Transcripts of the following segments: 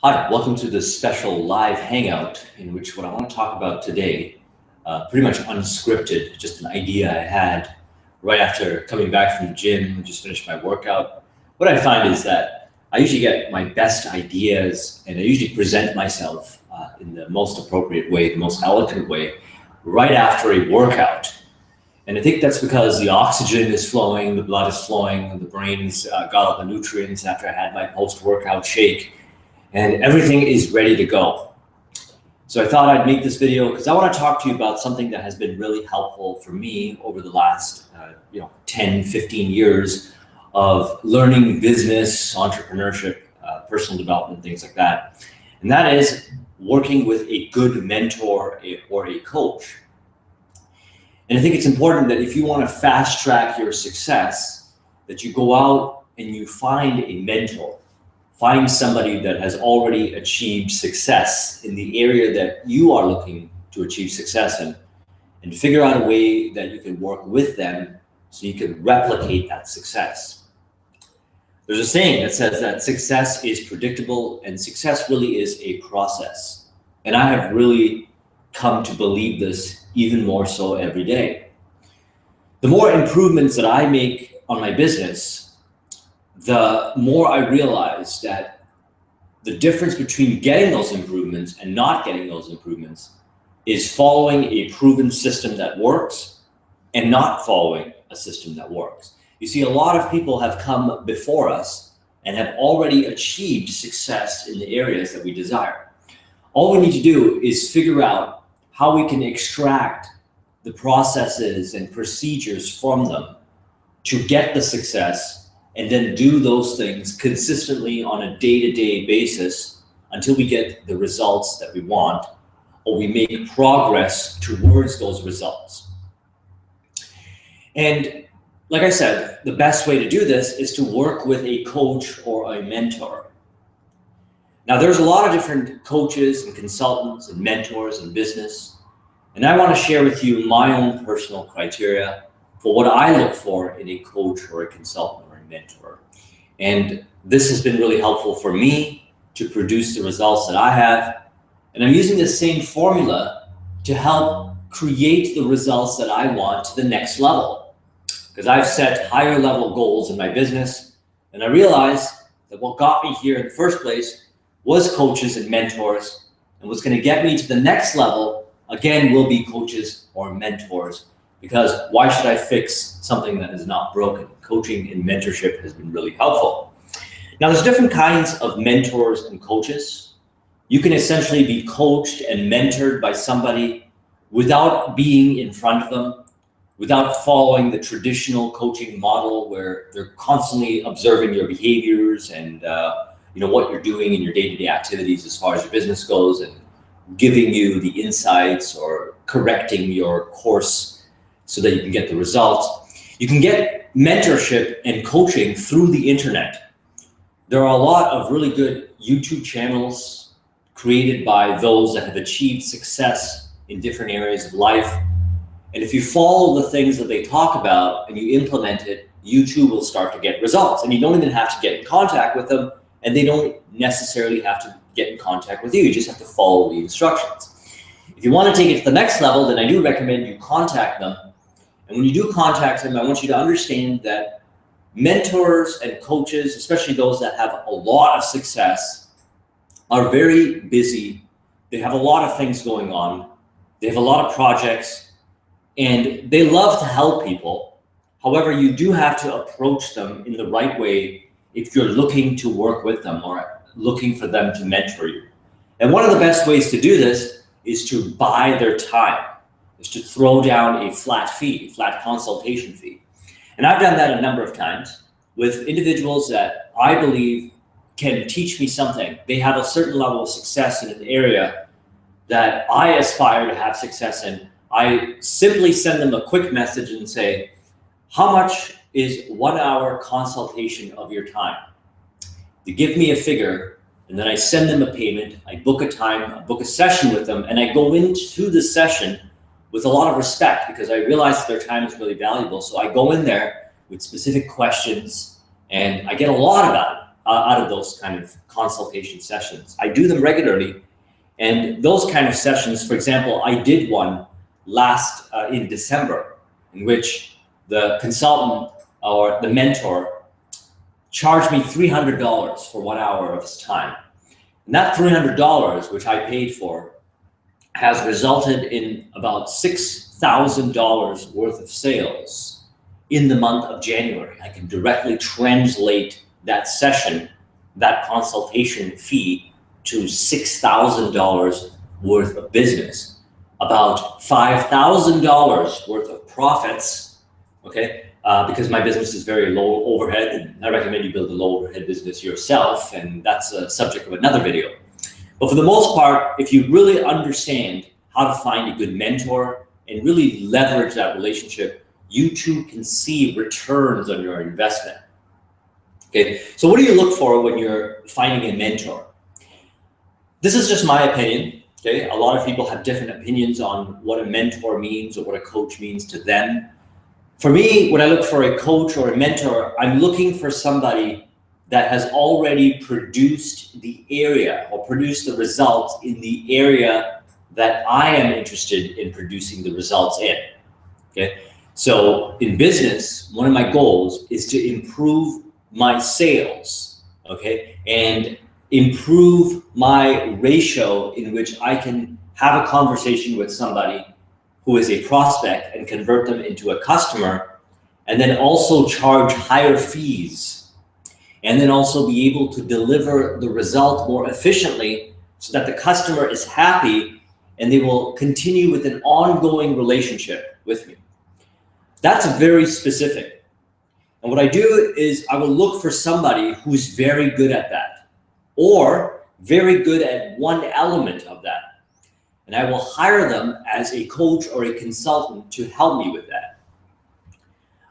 Hi, welcome to this special live hangout in which what I want to talk about today, pretty much unscripted, just an idea I had right after coming back from the gym. I just finished my workout. What I find is that I usually get my best ideas and I usually present myself in the most appropriate way, the most eloquent way, right after a workout. And I think that's because the oxygen is flowing, the blood is flowing, and the brain's got all the nutrients after I had my post-workout shake and everything is ready to go. So I thought I'd make this video because I want to talk to you about something that has been really helpful for me over the last 10, 15 years of learning business, entrepreneurship, personal development, things like that. And that is working with a good mentor or a coach. And I think it's important that if you want to fast track your success, that you go out and you find a mentor. Find somebody that has already achieved success in the area that you are looking to achieve success in, and figure out a way that you can work with them so you can replicate that success. There's a saying that says that success is predictable and success really is a process. And I have really come to believe this even more so every day. The more improvements that I make on my business, the more I realize that the difference between getting those improvements and not getting those improvements is following a proven system that works and not following a system that works. You see, a lot of people have come before us and have already achieved success in the areas that we desire. All we need to do is figure out how we can extract the processes and procedures from them to get the success, and then do those things consistently on a day-to-day basis until we get the results that we want, or we make progress towards those results. And like I said, the best way to do this is to work with a coach or a mentor. Now, there's a lot of different coaches and consultants and mentors in business, and I want to share with you my own personal criteria for what I look for in a coach or a consultant or a mentor. And this has been really helpful for me to produce the results that I have. And I'm using the same formula to help create the results that I want to the next level. Because I've set higher level goals in my business, and I realized that what got me here in the first place was coaches and mentors, and what's going to get me to the next level, again, will be coaches or mentors. Because why should I fix something that is not broken? Coaching and mentorship has been really helpful. Now, there's different kinds of mentors and coaches. You can essentially be coached and mentored by somebody without being in front of them, without following the traditional coaching model where they're constantly observing your behaviors and what you're doing in your day-to-day activities as far as your business goes, and giving you the insights or correcting your course so that you can get the results. You can get mentorship and coaching through the internet. There are a lot of really good YouTube channels created by those that have achieved success in different areas of life. And if you follow the things that they talk about and you implement it, you too will start to get results. And you don't even have to get in contact with them, and they don't necessarily have to get in contact with you. You just have to follow the instructions. If you want to take it to the next level, then I do recommend you contact them. And when you do contact them, I want you to understand that mentors and coaches, especially those that have a lot of success, are very busy. They have a lot of things going on. They have a lot of projects, and they love to help people. However, you do have to approach them in the right way if you're looking to work with them or looking for them to mentor you. And one of the best ways to do this is to buy their time. Is to throw down a flat fee, flat consultation fee. And I've done that a number of times with individuals that I believe can teach me something. They have a certain level of success in an area that I aspire to have success in. I simply send them a quick message and say, how much is 1 hour consultation of your time? They give me a figure, and then I send them a payment. I book a time, I book a session with them, and I go into the session with a lot of respect because I realize that their time is really valuable. So I go in there with specific questions and I get a lot out of it. out of those kind of consultation sessions. I do them regularly, and those kind of sessions, for example, I did one last in December, in which the consultant or the mentor charged me $300 for 1 hour of his time. And that $300, which I paid for, has resulted in about $6,000 worth of sales in the month of January. I can directly translate that session, that consultation fee, to $6,000 worth of business, about $5,000 worth of profits, okay? Because my business is very low overhead, and I recommend you build a low overhead business yourself, and that's a subject of another video. But for the most part, if you really understand how to find a good mentor and really leverage that relationship, you too can see returns on your investment. Okay, so what do you look for when you're finding a mentor? This is just my opinion. Okay, a lot of people have different opinions on what a mentor means or what a coach means to them. For me, when I look for a coach or a mentor, I'm looking for somebody that has already produced the area or produced the results in the area that I am interested in producing the results in. Okay, so in business, one of my goals is to improve my sales, okay, and improve my ratio in which I can have a conversation with somebody who is a prospect and convert them into a customer, and then also charge higher fees, and then also be able to deliver the result more efficiently so that the customer is happy and they will continue with an ongoing relationship with me. That's very specific. And what I do is I will look for somebody who's very good at that, or very good at one element of that. And I will hire them as a coach or a consultant to help me with that.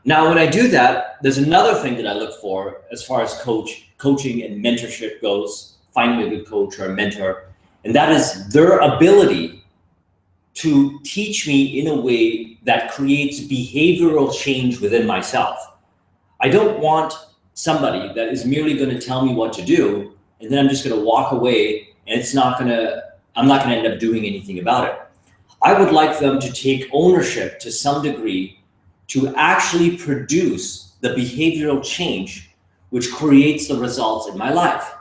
Now, when I do that, there's another thing that I look for as far as coaching and mentorship goes, finding a good coach or a mentor, and that is their ability to teach me in a way that creates behavioral change within myself. I don't want somebody that is merely going to tell me what to do, and then I'm just going to walk away, and I'm not going to end up doing anything about it. I would like them to take ownership to some degree to actually produce the behavioral change which creates the results in my life.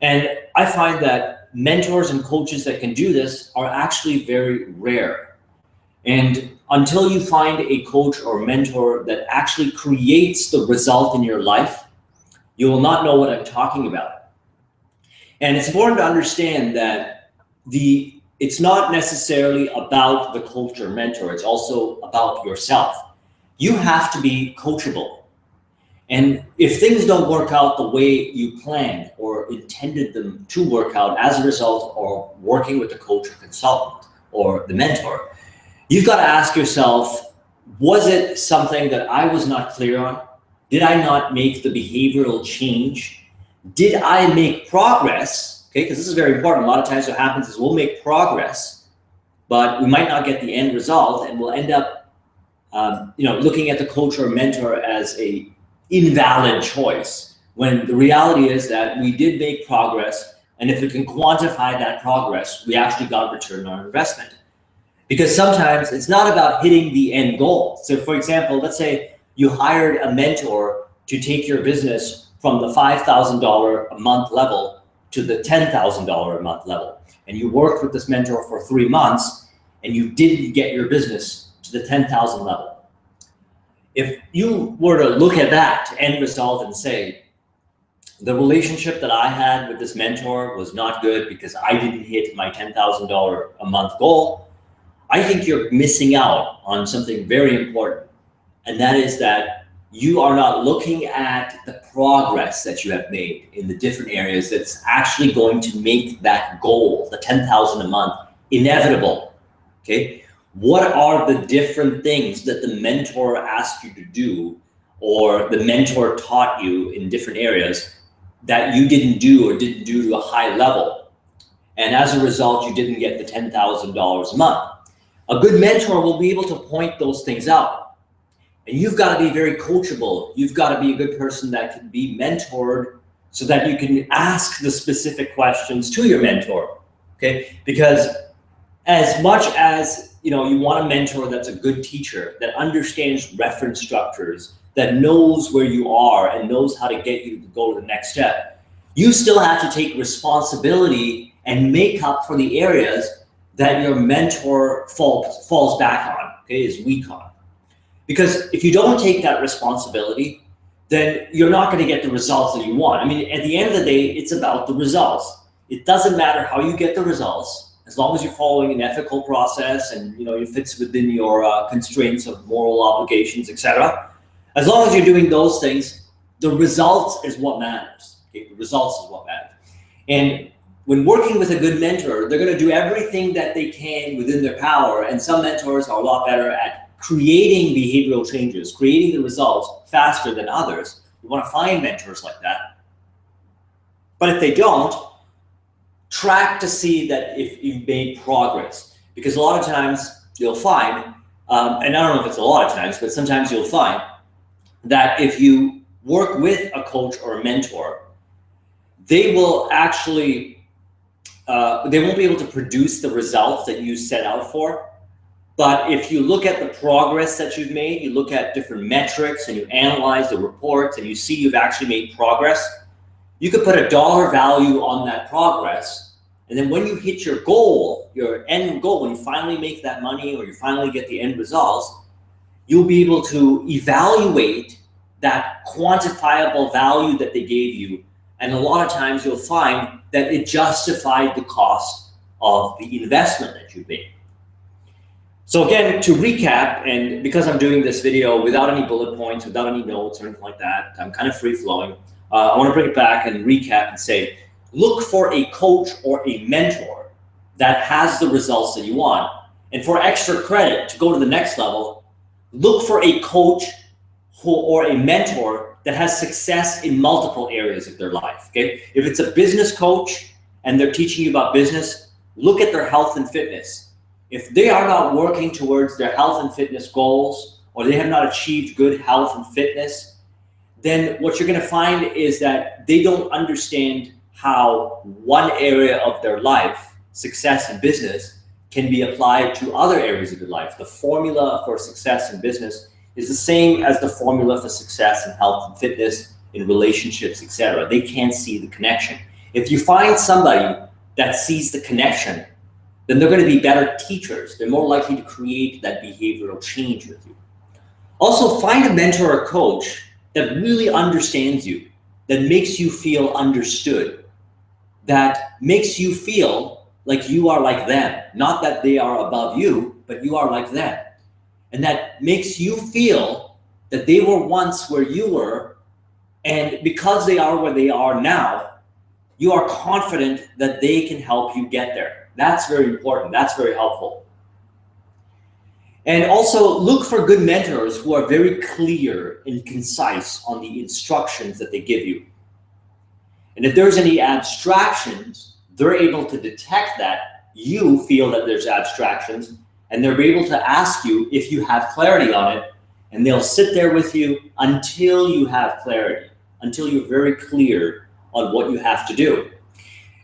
And I find that mentors and coaches that can do this are actually very rare. And until you find a coach or mentor that actually creates the result in your life, you will not know what I'm talking about. And it's important to understand that it's not necessarily about the coach or mentor, it's also about yourself. You have to be coachable. And if things don't work out the way you planned or intended them to work out as a result of working with the coach or consultant or the mentor, you've got to ask yourself, was it something that I was not clear on? Did I not make the behavioral change? Did I make progress? Okay, because this is very important. A lot of times what happens is we'll make progress, but we might not get the end result, and we'll end up looking at the coach or mentor as a invalid choice, when the reality is that we did make progress, and if we can quantify that progress, we actually got return on our investment. Because sometimes it's not about hitting the end goal. So for example, let's say you hired a mentor to take your business from the $5,000 a month level to the $10,000 a month level. And you worked with this mentor for 3 months and you didn't get your business to the 10,000 level. If you were to look at that end result and say, the relationship that I had with this mentor was not good because I didn't hit my $10,000 a month goal, I think you're missing out on something very important. And that is that you are not looking at the progress that you have made in the different areas that's actually going to make that goal, the 10,000 a month, inevitable. Okay? What are the different things that the mentor asked you to do, or the mentor taught you in different areas that you didn't do or didn't do to a high level? And as a result, you didn't get the $10,000 a month. A good mentor will be able to point those things out. And you've got to be very coachable. You've got to be a good person that can be mentored so that you can ask the specific questions to your mentor, okay? Because as much as you want a mentor that's a good teacher, that understands reference structures, that knows where you are and knows how to get you to go to the next step, you still have to take responsibility and make up for the areas that your mentor falls back on, okay, is weak on. Because if you don't take that responsibility, then you're not going to get the results that you want. I mean, at the end of the day, it's about the results. It doesn't matter how you get the results, as long as you're following an ethical process and it fits within your constraints of moral obligations, etc. As long as you're doing those things, the results is what matters. Okay? The results is what matters. And when working with a good mentor, they're going to do everything that they can within their power. And some mentors are a lot better at creating behavioral changes, creating the results faster than others. You want to find mentors like that. But if they don't, track to see that if you've made progress. Because a lot of times you'll find, and I don't know if it's a lot of times, but sometimes you'll find that if you work with a coach or a mentor, they will actually, they won't be able to produce the results that you set out for. But if you look at the progress that you've made, you look at different metrics and you analyze the reports and you see you've actually made progress, you could put a dollar value on that progress. And then when you hit your goal, your end goal, when you finally make that money or you finally get the end results, you'll be able to evaluate that quantifiable value that they gave you. And a lot of times you'll find that it justified the cost of the investment that you made. So again, to recap, and because I'm doing this video without any bullet points, without any notes or anything like that, I'm kind of free flowing. I want to bring it back and recap and say, look for a coach or a mentor that has the results that you want. And for extra credit to go to the next level, look for a coach or a mentor that has success in multiple areas of their life, okay? If it's a business coach and they're teaching you about business, look at their health and fitness. If they are not working towards their health and fitness goals, or they have not achieved good health and fitness, then what you're going to find is that they don't understand how one area of their life, success in business, can be applied to other areas of your life. The formula for success in business is the same as the formula for success in health and fitness, in relationships, etc. They can't see the connection. If you find somebody that sees the connection, then they're going to be better teachers. They're more likely to create that behavioral change with you. Also, find a mentor or coach that really understands you, that makes you feel understood, that makes you feel like you are like them. Not that they are above you, but you are like them. And that makes you feel that they were once where you were, and because they are where they are now, you are confident that they can help you get there. That's very important. That's very helpful. And also look for good mentors who are very clear and concise on the instructions that they give you. And if there's any abstractions, they're able to detect that you feel that there's abstractions, and they're able to ask you if you have clarity on it, and they'll sit there with you until you have clarity, until you're very clear on what you have to do.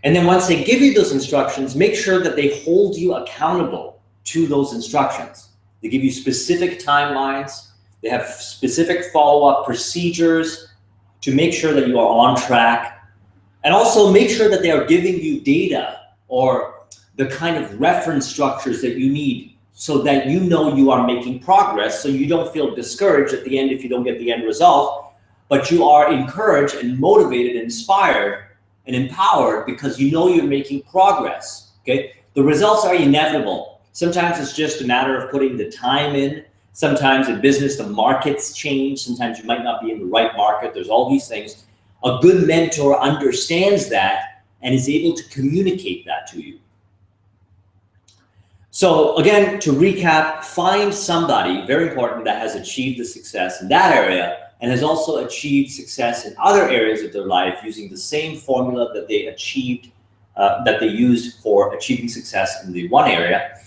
And then once they give you those instructions, make sure that they hold you accountable to those instructions. They give you specific timelines. They have specific follow-up procedures to make sure that you are on track. And also make sure that they are giving you data or the kind of reference structures that you need so that you know you are making progress, so you don't feel discouraged at the end if you don't get the end result, but you are encouraged and motivated and inspired and empowered because you know you're making progress, okay? The results are inevitable. Sometimes it's just a matter of putting the time in. Sometimes in business, the markets change. Sometimes you might not be in the right market. There's all these things. A good mentor understands that and is able to communicate that to you. So again, to recap, find somebody, very important, that has achieved the success in that area and has also achieved success in other areas of their life using the same formula that they achieved, that they used for achieving success in the one area.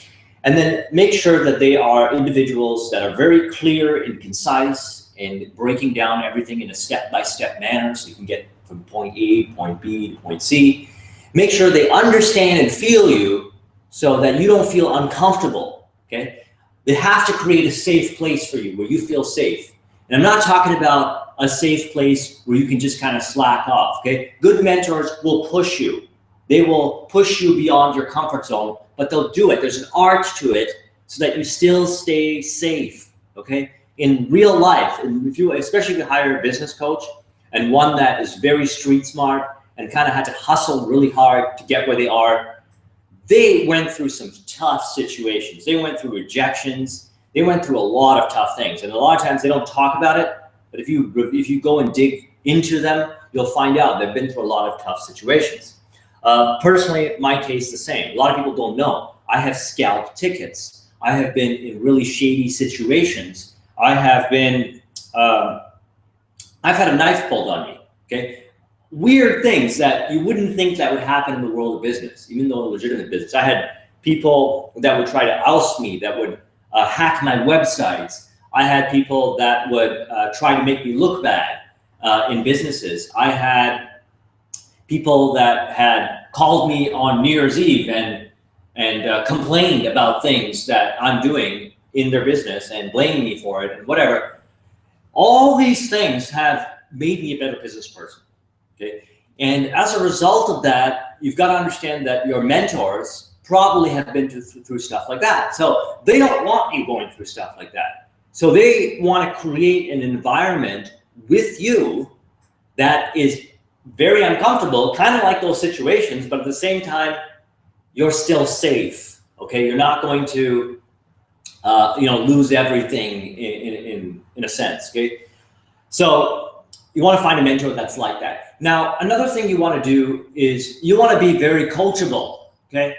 And then make sure that they are individuals that are very clear and concise and breaking down everything in a step-by-step manner so you can get from point A, point B to point C. Make sure they understand and feel you so that you don't feel uncomfortable, okay? They have to create a safe place for you where you feel safe. And I'm not talking about a safe place where you can just kind of slack off, okay? Good mentors will push you. They will push you beyond your comfort zone, but they'll do it. There's an art to it so that you still stay safe, okay? In real life, and especially if you hire a business coach and one that is very street smart and kind of had to hustle really hard to get where they are, they went through some tough situations. They went through rejections. They went through a lot of tough things. And a lot of times they don't talk about it, but if you go and dig into them, you'll find out they've been through a lot of tough situations. Personally, my case the same. A lot of people don't know. I have scalped tickets. I have been in really shady situations. I have been, I've had a knife pulled on me, okay? Weird things that you wouldn't think that would happen in the world of business, even though a legitimate business. I had people that would try to oust me, that would hack my websites. I had people that would try to make me look bad in businesses. I had people that had called me on New Year's Eve and complained about things that I'm doing in their business and blaming me for it and whatever. All these things have made me a better business person. Okay. And as a result of that, you've got to understand that your mentors probably have been through stuff like that. So they don't want you going through stuff like that. So they want to create an environment with you that is very uncomfortable, kind of like those situations, but at the same time, you're still safe. Okay. You're not going to, lose everything in a sense. Okay. So you want to find a mentor that's like that. Now, another thing you want to do is you want to be very coachable, okay?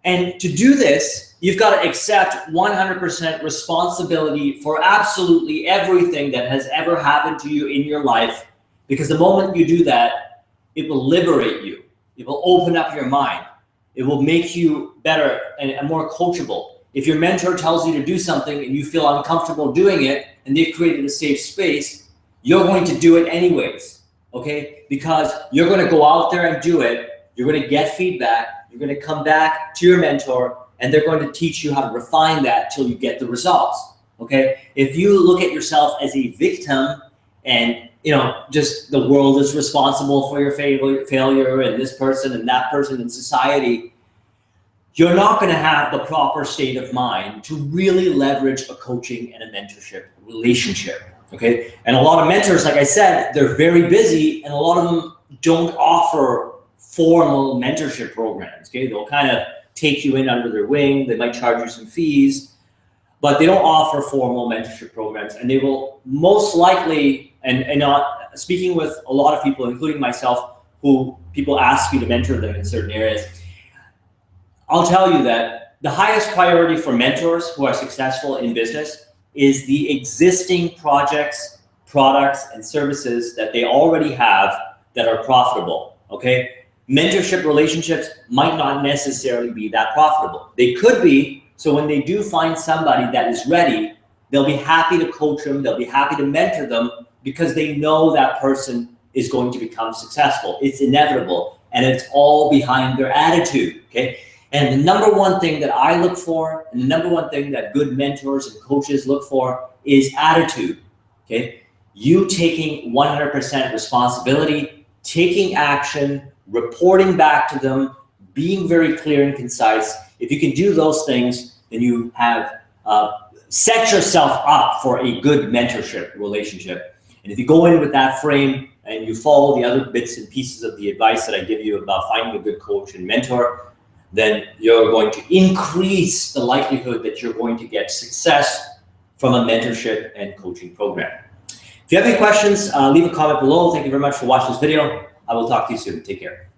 And to do this, you've got to accept 100% responsibility for absolutely everything that has ever happened to you in your life, because the moment you do that, it will liberate you. It will open up your mind. It will make you better and more coachable. If your mentor tells you to do something and you feel uncomfortable doing it and they've created a safe space, you're going to do it anyways, okay? Because you're going to go out there and do it. You're going to get feedback. You're going to come back to your mentor and they're going to teach you how to refine that till you get the results, okay? If you look at yourself as a victim and, just the world is responsible for your failure and this person and that person in society, you're not going to have the proper state of mind to really leverage a coaching and a mentorship relationship. Okay, and a lot of mentors, like I said, they're very busy, and a lot of them don't offer formal mentorship programs. Okay, they'll kind of take you in under their wing. They might charge you some fees, but they don't offer formal mentorship programs. And they will most likely, and not speaking with a lot of people, including myself, who people ask me to mentor them in certain areas. I'll tell you that the highest priority for mentors who are successful in business is the existing projects, products, and services that they already have that are profitable, okay? Mentorship relationships might not necessarily be that profitable. They could be, so when they do find somebody that is ready, they'll be happy to coach them, they'll be happy to mentor them because they know that person is going to become successful. It's inevitable, and it's all behind their attitude, okay? And the number one thing that I look for, and the number one thing that good mentors and coaches look for is attitude, okay? You taking 100% responsibility, taking action, reporting back to them, being very clear and concise. If you can do those things, then you have set yourself up for a good mentorship relationship. And if you go in with that frame and you follow the other bits and pieces of the advice that I give you about finding a good coach and mentor, then you're going to increase the likelihood that you're going to get success from a mentorship and coaching program. If you have any questions, leave a comment below. Thank you very much for watching this video. I will talk to you soon. Take care.